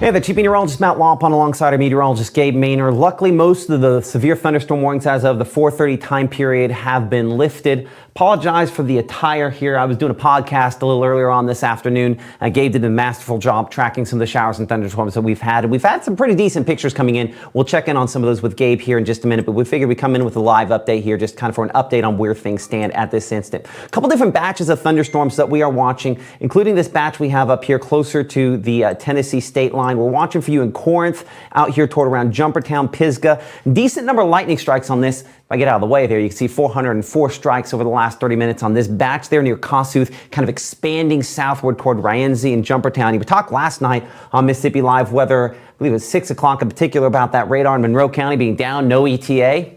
Hey, the Chief Meteorologist Matt Lawpon alongside our meteorologist Gabe Maynard. Luckily, most of the severe thunderstorm warnings as of the 4:30 time period have been lifted. Apologize for the attire here. I was doing a podcast a little earlier on this afternoon. Gabe did a masterful job tracking some of the showers and thunderstorms that we've had. And we've had some pretty decent pictures coming in. We'll check in on some of those with Gabe here in just a minute, but we figured we'd come in with a live update here, just kind of for an update on where things stand at this instant. A couple different batches of thunderstorms that we are watching, including this batch we have up here closer to the Tennessee state line. We're watching for you in Corinth, out here toward around Jumpertown, Pisgah. Decent number of lightning strikes on this. If I get out of the way there, you can see 404 strikes over the last 30 minutes on this batch there near Kossuth, kind of expanding southward toward Rienzi and Jumpertown. We talked last night on Mississippi Live Weather, I believe it was 6 o'clock in particular, about that radar in Monroe County being down, no ETA.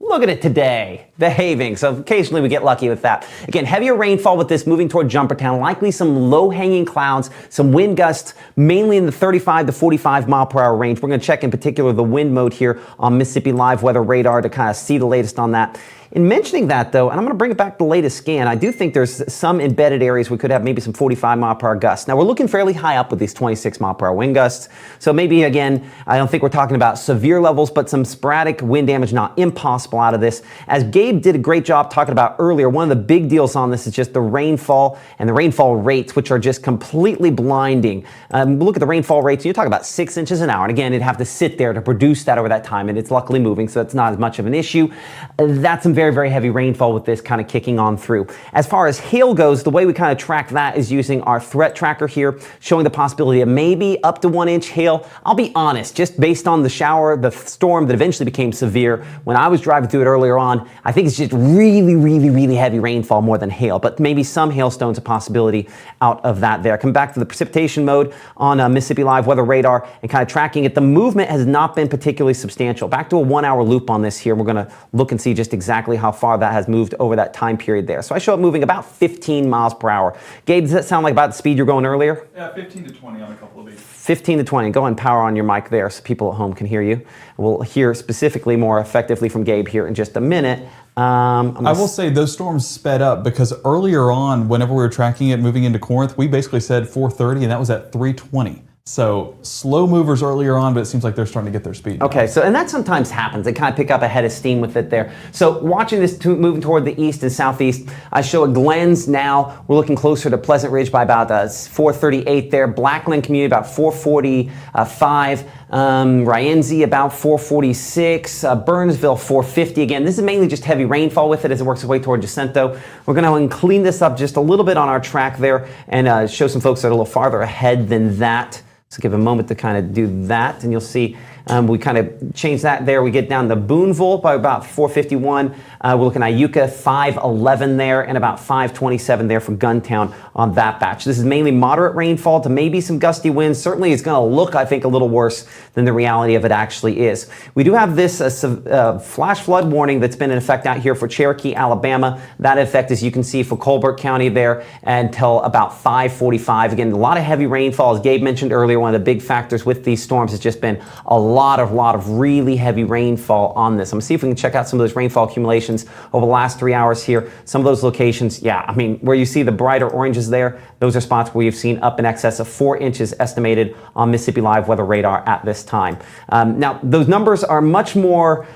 Look at it today, behaving. So occasionally we get lucky with that. Again, heavier rainfall with this moving toward Jumpertown, likely some low-hanging clouds, some wind gusts, mainly in the 35 to 45 mile per hour range. We're going to check in particular the wind mode here on Mississippi Live Weather Radar to kind of see the latest on that. In mentioning that, though, and I'm going to bring it back to the latest scan, I do think there's some embedded areas we could have maybe some 45 mile per hour gusts. Now, we're looking fairly high up with these 26 mile per hour wind gusts. So maybe, again, I don't think we're talking about severe levels, but some sporadic wind damage, not impossible out of this. As Gabe did a great job talking about earlier, one of the big deals on this is just the rainfall and the rainfall rates, which are just completely blinding. Look at the rainfall rates, and you're talking about 6 inches an hour. And again, it'd have to sit there to produce that over that time, and it's luckily moving, so it's not as much of an issue. That's some very, very heavy rainfall with this kind of kicking on through. As far as hail goes, the way we kind of track that is using our threat tracker here, showing the possibility of maybe up to 1 inch hail. I'll be honest, just based on the storm that eventually became severe, when I was driving through it earlier on, I think it's just really, really, really heavy rainfall more than hail, but maybe some hailstones a possibility out of that there. Come back to the precipitation mode on Mississippi Live Weather Radar and kind of tracking it. The movement has not been particularly substantial. Back to a 1 hour loop on this here. We're going to look and see just exactly how far that has moved over that time period there. So I show it moving about 15 miles per hour. Gabe, does that sound like about the speed you're going earlier? Yeah, 15 to 20 on a couple of these. 15 to 20. Go ahead and power on your mic there so people at home can hear you. We'll hear specifically more effectively from Gabe here in just a minute. I will say those storms sped up because earlier on, whenever we were tracking it moving into Corinth, we basically said 4:30 and that was at 3:20. So slow movers earlier on, but it seems like they're starting to get their speed. Okay, so and that sometimes happens. They kind of pick up a head of steam with it there. So watching this moving toward the east and southeast, I show a Glens now. We're looking closer to Pleasant Ridge by about 438 there. Blackland Community about 445. Rienzi about 446. Burnsville 450. Again, this is mainly just heavy rainfall with it as it works its way toward Jacinto. We're going to clean this up just a little bit on our track there and show some folks that are a little farther ahead than that. So give a moment to kind of do that, and you'll see we kind of change that there. We get down to Boonville by about 451. We're looking at Iuka 511 there and about 527 there for Guntown on that batch. This is mainly moderate rainfall to maybe some gusty winds. Certainly it's going to look, I think, a little worse than the reality of it actually is. We do have this flash flood warning that's been in effect out here for Cherokee, Alabama. That effect, as you can see, for Colbert County there until about 5:45. Again, a lot of heavy rainfall. As Gabe mentioned earlier, one of the big factors with these storms has just been a lot of really heavy rainfall on this. I'm going to see if we can check out some of those rainfall accumulations over the last 3 hours here. Some of those locations, yeah, I mean, where you see the brighter oranges there, those are spots where you've seen up in excess of 4 inches estimated on Mississippi Live Weather Radar at this time. Now, those numbers are much more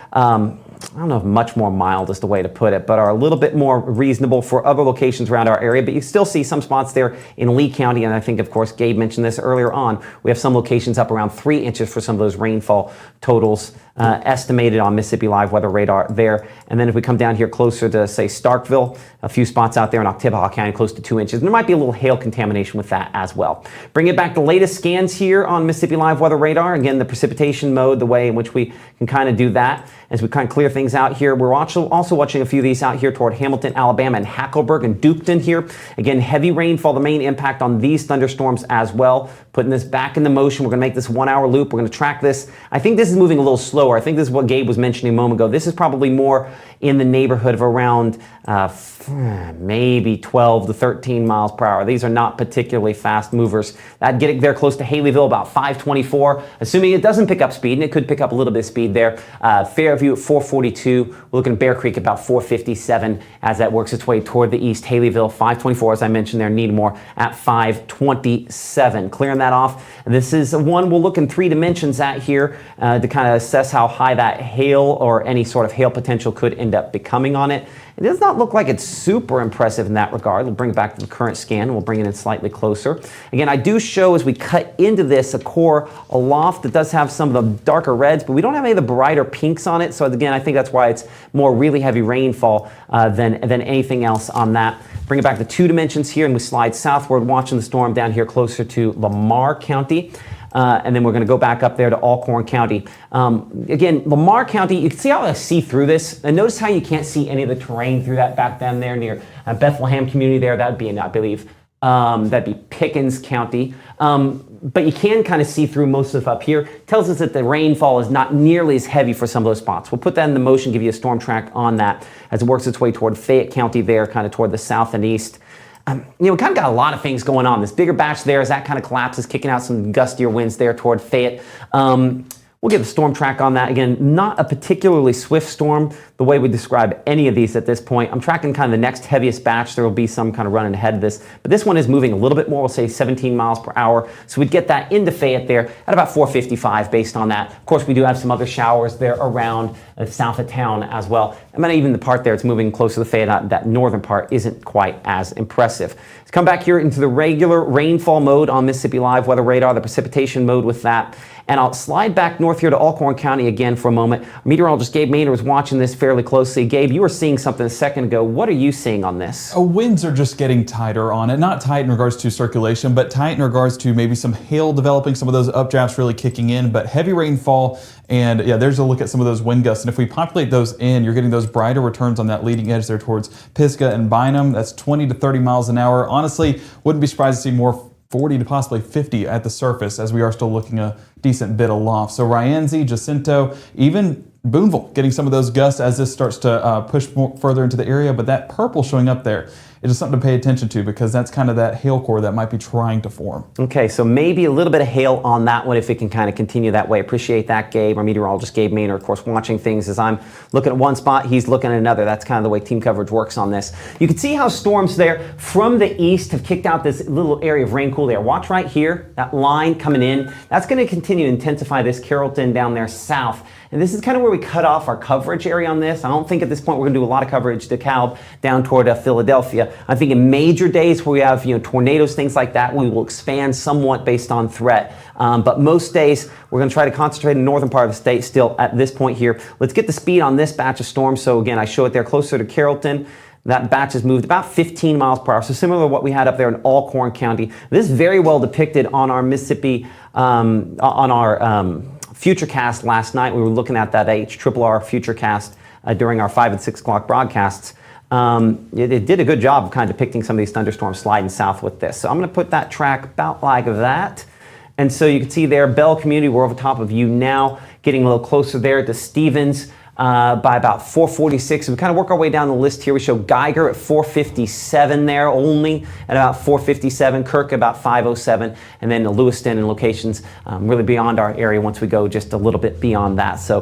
I don't know if much more mild is the way to put it, but are a little bit more reasonable for other locations around our area. But you still see some spots there in Lee County, and I think, of course, Gabe mentioned this earlier on. We have some locations up around 3 inches for some of those rainfall totals estimated on Mississippi Live Weather Radar there. And then if we come down here closer to, say, Starkville, a few spots out there in Oktibbeha County, close to 2 inches. And there might be a little hail contamination with that as well. Bring it back to the latest scans here on Mississippi Live Weather Radar. Again, the precipitation mode, the way in which we can kind of do that as we kind of clear things out here. We're also watching a few of these out here toward Hamilton, Alabama, and Hackleburg and Duketon here. Again, heavy rainfall, the main impact on these thunderstorms as well. Putting this back into motion. We're going to make this 1 hour loop. We're going to track this. I think this is moving a little slower. I think this is what Gabe was mentioning a moment ago. This is probably more in the neighborhood of around maybe 12 to 13 miles per hour. These are not particularly fast movers. That'd get it there close to Haleyville, about 524, assuming it doesn't pick up speed, and it could pick up a little bit of speed there. Fairview at 442. We're looking at Bear Creek about 457 as that works its way toward the east. Haleyville, 524, as I mentioned there. Needmore at 527. Clearing that off. This is one we'll look in 3 dimensions at here to kind of assess how high that hail or any sort of hail potential could end up becoming on it. It does not look like it's super impressive in that regard. We'll bring it back to the current scan. We'll bring it in slightly closer. Again, I do show as we cut into this a core aloft that does have some of the darker reds, but we don't have any of the brighter pinks on it. So again, I think that's why it's more really heavy rainfall than anything else on that. Bring it back to 2 dimensions here, and we slide southward, watching the storm down here closer to Lamar County. And then we're going to go back up there to Alcorn County. Again, Lamar County, you can see how I see through this. And notice how you can't see any of the terrain through that back down there near Bethlehem community there. That would be, I believe, that'd be Pickens County. But you can kind of see through most of up here. Tells us that the rainfall is not nearly as heavy for some of those spots. We'll put that in the motion, give you a storm track on that as it works its way toward Fayette County there, kind of toward the south and east. We kind of got a lot of things going on. This bigger batch there, as that kind of collapses, kicking out some gustier winds there toward Fayette. We'll get the storm track on that. Again, not a particularly swift storm, the way we describe any of these at this point. I'm tracking kind of the next heaviest batch. There will be some kind of running ahead of this. But this one is moving a little bit more, we'll say 17 miles per hour. So we'd get that into Fayette there at about 455 based on that. Of course, we do have some other showers there around south of town as well. And then even the part there, it's moving closer to the Fayette, that northern part isn't quite as impressive. Let's come back here into the regular rainfall mode on Mississippi Live Weather Radar, the precipitation mode with that. And I'll slide back north here to Alcorn County again for a moment. Our meteorologist Gabe Maynard was watching this fairly closely. Gabe, you were seeing something a second ago. What are you seeing on this? Winds are just getting tighter on it. Not tight in regards to circulation, but tight in regards to maybe some hail developing, some of those updrafts really kicking in, but heavy rainfall. And yeah, there's a look at some of those wind gusts. And if we populate those in, you're getting those brighter returns on that leading edge there towards Pisgah and Bynum. That's 20 to 30 miles an hour. Honestly, wouldn't be surprised to see more 40 to possibly 50 at the surface, as we are still looking a decent bit aloft. So Rienzi, Jacinto, even Boonville getting some of those gusts as this starts to push further into the area. But that purple showing up there is just something to pay attention to, because that's kind of that hail core that might be trying to form. Okay, so maybe a little bit of hail on that one if it can kind of continue that way. Appreciate that, Gabe. Our meteorologist, Gabe Maynard, of course, watching things as I'm looking at one spot, he's looking at another. That's kind of the way team coverage works on this. You can see how storms there from the east have kicked out this little area of rain cool there. Watch right here, that line coming in. That's going to continue to intensify this Carrollton down there south. And this is kind of where we cut off our coverage area on this. I don't think at this point we're going to do a lot of coverage DeKalb down toward Philadelphia. I think in major days where we have tornadoes, things like that, we will expand somewhat based on threat. But most days we're going to try to concentrate in the northern part of the state still at this point here. Let's get the speed on this batch of storms. So again, I show it there closer to Carrollton. That batch has moved about 15 miles per hour. So similar to what we had up there in Alcorn County. This is very well depicted on our Mississippi, on our Futurecast last night. We were looking at that HRRR Futurecast during our 5 and 6 o'clock broadcasts. It did a good job of kind of depicting some of these thunderstorms sliding south with this. So I'm going to put that track about like that. And so you can see there, Bell Community, we're over top of you now, getting a little closer there to Stevens. By about 446. We kind of work our way down the list here. We show Geiger at 457 there only at about 457, Kirk about 507, and then Lewiston and locations really beyond our area once we go just a little bit beyond that. So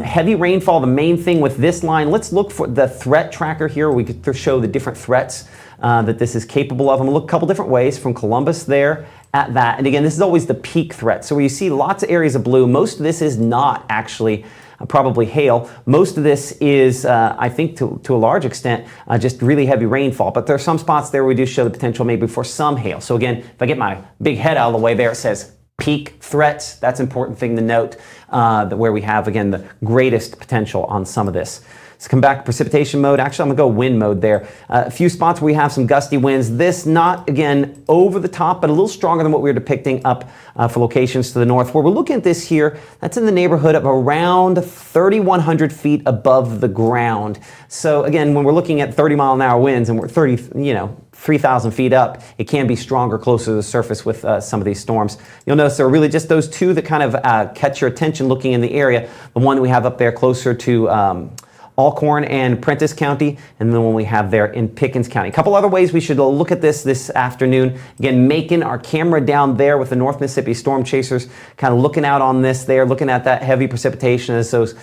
heavy rainfall, the main thing with this line. Let's look for the threat tracker here. We could show the different threats that this is capable of. I'm going to look a couple different ways from Columbus there at that. And again, this is always the peak threat. So where you see lots of areas of blue, most of this is not actually probably hail. Most of this is, I think, to a large extent, just really heavy rainfall. But there are some spots there where we do show the potential maybe for some hail. So again, if I get my big head out of the way there, it says peak threats. That's an important thing to note, that where we have, again, the greatest potential on some of this. Let's come back to precipitation mode. Actually, I'm going to go wind mode there. A few spots where we have some gusty winds. This not, again, over the top, but a little stronger than what we were depicting up for locations to the north. Where we're looking at this here, that's in the neighborhood of around 3,100 feet above the ground. So again, when we're looking at 30-mile-an-hour winds and we're 3,000 feet up, it can be stronger closer to the surface with some of these storms. You'll notice there are really just those two that kind of catch your attention looking in the area. The one that we have up there closer to Alcorn and Prentiss County, and then one we have there in Pickens County. A couple other ways we should look at this afternoon. Again, making our camera down there with the North Mississippi Storm Chasers, kind of looking out on this there, looking at that heavy precipitation as those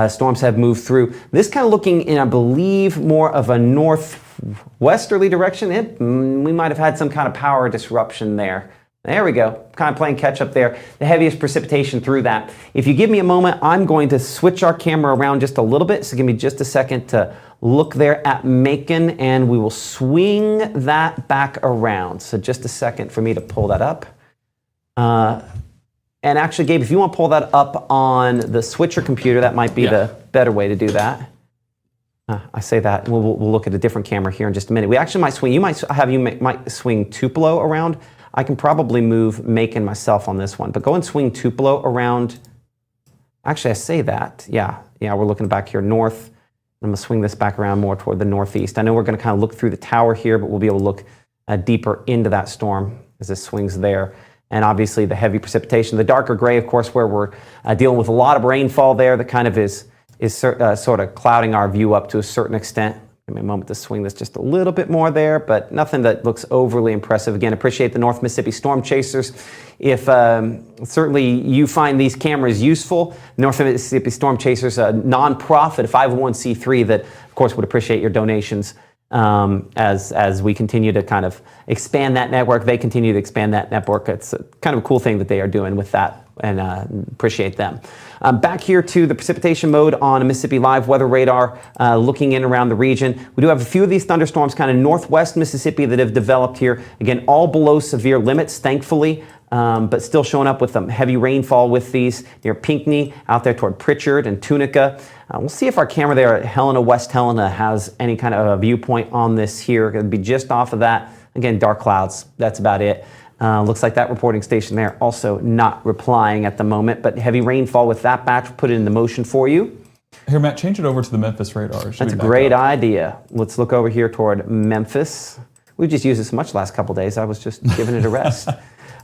storms have moved through. This kind of looking in, I believe, more of a northwesterly direction. We might have had some kind of power disruption there. There we go, kind of playing catch up there. The heaviest precipitation through that. If you give me a moment, I'm going to switch our camera around just a little bit. So give me just a second to look there at Macon, and we will swing that back around. So just a second for me to pull that up. And actually, Gabe, if you want to pull that up on the switcher computer, that might be the better way to do that. I say that, and we'll look at a different camera here in just a minute. We actually might swing, might swing Tupelo around. I can probably move Macon myself on this one, but go and swing Tupelo around. Actually, I say that. Yeah, we're looking back here north. I'm going to swing this back around more toward the northeast. I know we're going to kind of look through the tower here, but we'll be able to look deeper into that storm as this swings there. And obviously the heavy precipitation, the darker gray, of course, where we're dealing with a lot of rainfall there that kind of is sort of clouding our view up to a certain extent. Give me a moment to swing this just a little bit more there, but nothing that looks overly impressive. Again, appreciate the North Mississippi Storm Chasers. If certainly you find these cameras useful, North Mississippi Storm Chasers, a nonprofit, 501c3 that, of course, would appreciate your donations as we continue to kind of expand that network. They continue to expand that network. It's kind of a cool thing that they are doing with that, and appreciate them. Back here to the precipitation mode on a Mississippi Live weather radar, looking in around the region. We do have a few of these thunderstorms kind of northwest Mississippi that have developed here. Again, all below severe limits, thankfully, but still showing up with some heavy rainfall with these near Pinckney, out there toward Pritchard and Tunica. We'll see if our camera there at Helena, West Helena, has any kind of a viewpoint on this here. It'll be just off of that. Again, dark clouds, that's about it. Looks like that reporting station there also not replying at the moment, but heavy rainfall with that batch. We'll put it into motion for you. Here, Matt, change it over to the Memphis radar. That's a great idea. Let's look over here toward Memphis. We've just used this much the last couple days. I was just giving it a rest.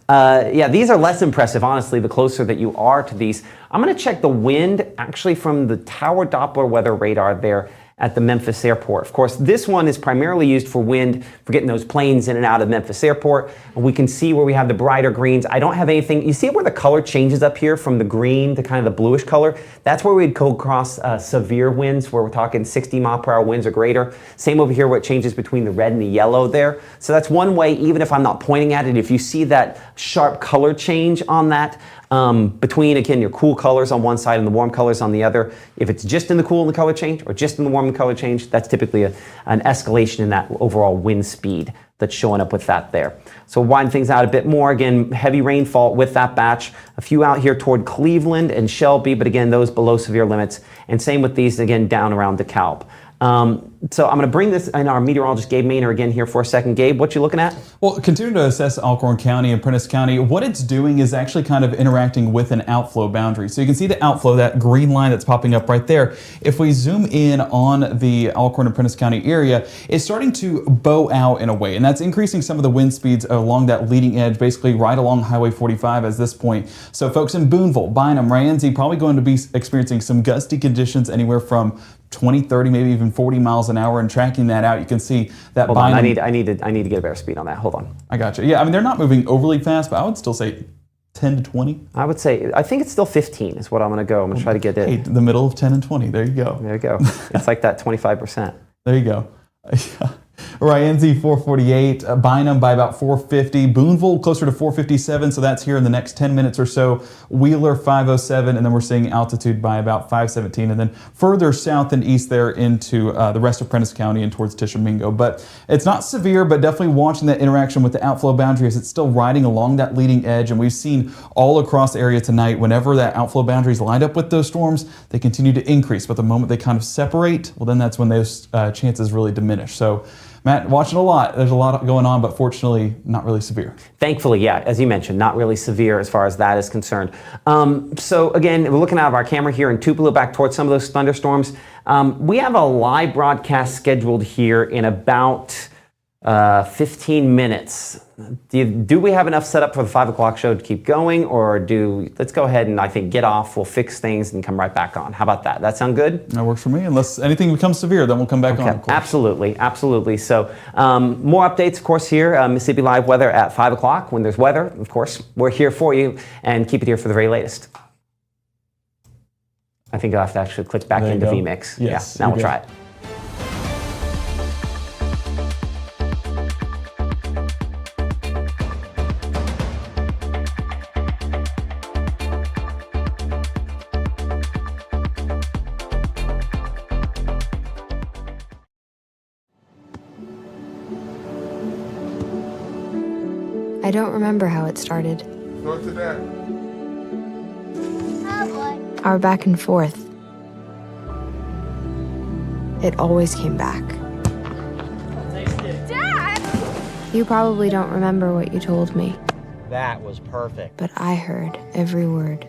Yeah, these are less impressive, honestly, the closer that you are to these. I'm going to check the wind actually from the Tower Doppler weather radar there at the Memphis airport. Of course, this one is primarily used for wind, for getting those planes in and out of Memphis airport. And we can see where we have the brighter greens. I don't have anything. You see where the color changes up here from the green to kind of the bluish color? That's where we'd go across severe winds, where we're talking 60-mile-per-hour winds or greater. Same over here where it changes between the red and the yellow there. So that's one way, even if I'm not pointing at it, if you see that sharp color change on that, between, again, your cool colors on one side and the warm colors on the other. If it's just in the cool and the color change or just in the warm and color change, that's typically an escalation in that overall wind speed that's showing up with that there. So widen things out a bit more. Again, heavy rainfall with that batch. A few out here toward Cleveland and Shelby, but again, those below severe limits. And same with these, again, down around DeKalb. So I'm going to bring this in our meteorologist, Gabe Maynor, again here for a second. Gabe, what you looking at? Well, continue to assess Alcorn County and Prentiss County. What it's doing is actually kind of interacting with an outflow boundary. So you can see the outflow, that green line that's popping up right there. If we zoom in on the Alcorn and Prentiss County area, it's starting to bow out in a way, and that's increasing some of the wind speeds along that leading edge, basically right along Highway 45 at this point. So folks in Boonville, Bynum, Ramsey, probably going to be experiencing some gusty conditions anywhere from 20, 30, maybe even 40 miles an hour, and tracking that out, you can see that. Hold on, I need to get a better speed on that. Hold on. I got you. Yeah, I mean, they're not moving overly fast, but I would still say 10 to 20. I think it's still 15 is what I'm going to go. I'm going to try to get it. Hey, the middle of 10 and 20. There you go. There you go. It's like that 25%. There you go. Rienzi 448, Bynum by about 450, Boonville closer to 457, so that's here in the next 10 minutes or so. Wheeler 507, and then we're seeing altitude by about 517, and then further south and east there into the rest of Prentiss County and towards Tishomingo. But it's not severe, but definitely watching that interaction with the outflow boundary as it's still riding along that leading edge, and we've seen all across the area tonight, whenever that outflow boundary is lined up with those storms, they continue to increase, but the moment they kind of separate, well, then that's when those chances really diminish. So Matt, watching a lot. There's a lot going on, but fortunately, not really severe. Thankfully, yeah, as you mentioned, not really severe as far as that is concerned. So again, we're looking out of our camera here in Tupelo back towards some of those thunderstorms. We have a live broadcast scheduled here in about 15 minutes. Do we have enough set up for the 5 o'clock show to keep going, or let's go ahead and I think get off, we'll fix things and come right back on. How about that? That sound good? That works for me. Unless anything becomes severe, then we'll come back on, of course. Absolutely. So more updates, of course, here, Mississippi Live weather at 5 o'clock. When there's weather, of course, we're here for you, and keep it here for the very latest. I think I'll have to actually click back into vMix. Yes, yeah, now we'll try it. I don't remember how it started. Go to that. Our back and forth. It always came back. Dad! You probably don't remember what you told me, That was perfect. but I heard every word.